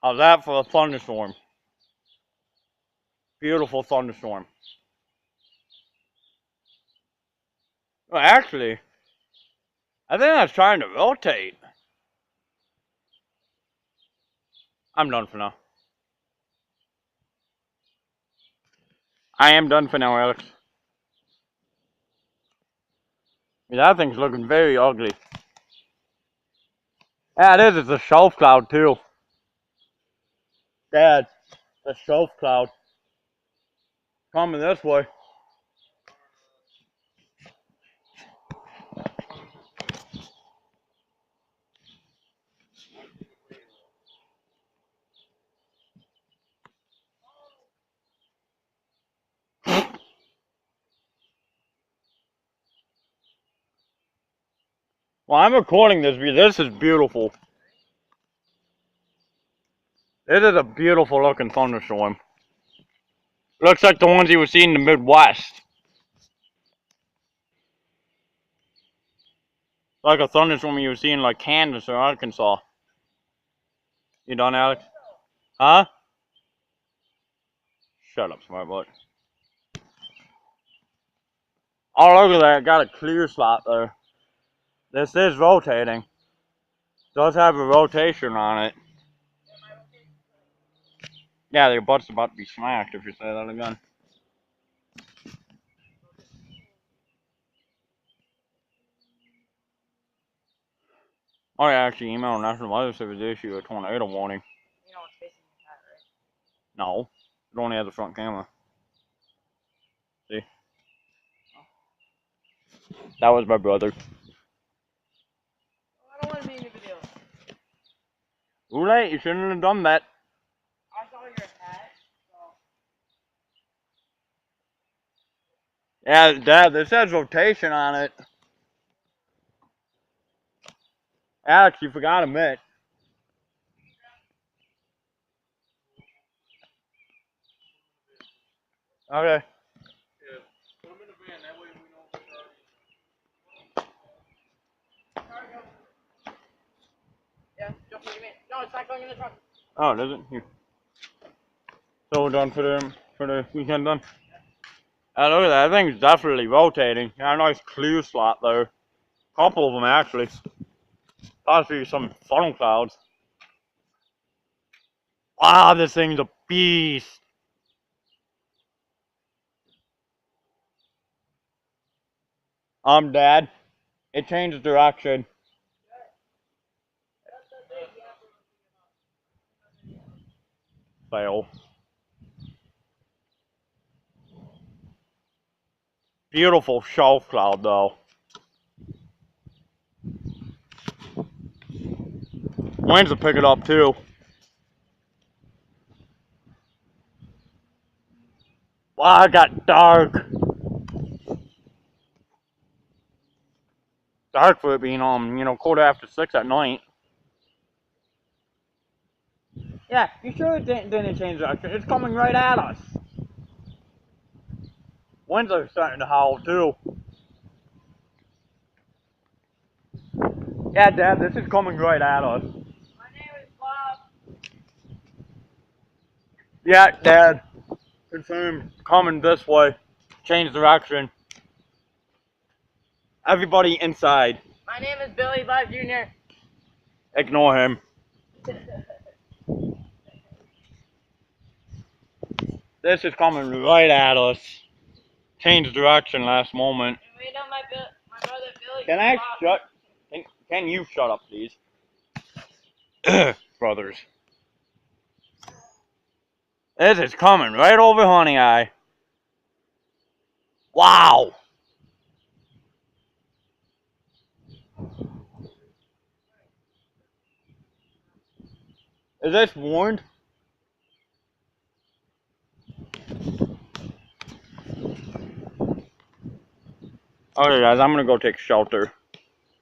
How's that for a thunderstorm? Beautiful thunderstorm. Well, actually, I think that's trying to rotate. I'm done for now. I am done for now, Alex. That thing's looking very ugly. Yeah, it is. It's a shelf cloud, too. Dad, the shelf cloud. Coming this way. Well, I'm recording this because this is beautiful. This is a beautiful looking thunderstorm. Looks like the ones you would see in the Midwest. Like a thunderstorm you would see in like Kansas or Arkansas. You done, Alex? Huh? Shut up, smart butt. Oh, look at that. Got a clear slot there. This is rotating. Does have a rotation on it. Yeah, your butt's about to be smacked if you say that again. Oh, yeah, actually, email National Weather Service to issue a tornado warning. You know what's facing your hat, right? No, it only has a front camera. See? That was my brother. Oh, I don't want to be in the video. Too late, you shouldn't have done that. I saw your hat, so. Yeah, Dad, this has rotation on it. Alex, you forgot a mitt. Okay. Yeah, put them in the van, that way we know Yeah, just what you mean. No, it's not going in the truck. Oh, does it? Here. So we're done for the weekend done? Look at that, that thing's definitely rotating. Got a nice clear slot there. Couple of them actually. Possibly some funnel clouds. Wow, this thing's a beast. Dad. It changed direction. Fail. Beautiful shelf cloud though. Winds will pick it up too. Wow, it got dark. Dark for it being quarter after 6 at night. Yeah, you sure it didn't change direction? It's coming right at us. Winds are starting to howl too. Yeah, Dad, this is coming right at us. My name is Bob. Yeah, Dad. Confirmed. Coming this way. Change direction. Everybody inside. My name is Billy Bob Jr. Ignore him. This is coming right at us. Changed direction last moment. And we know my brother Billy. Can I shut? Can you shut up, please? Brothers. This is coming right over Honeoye. Wow. Is this warned? Okay, guys, I'm gonna go take shelter.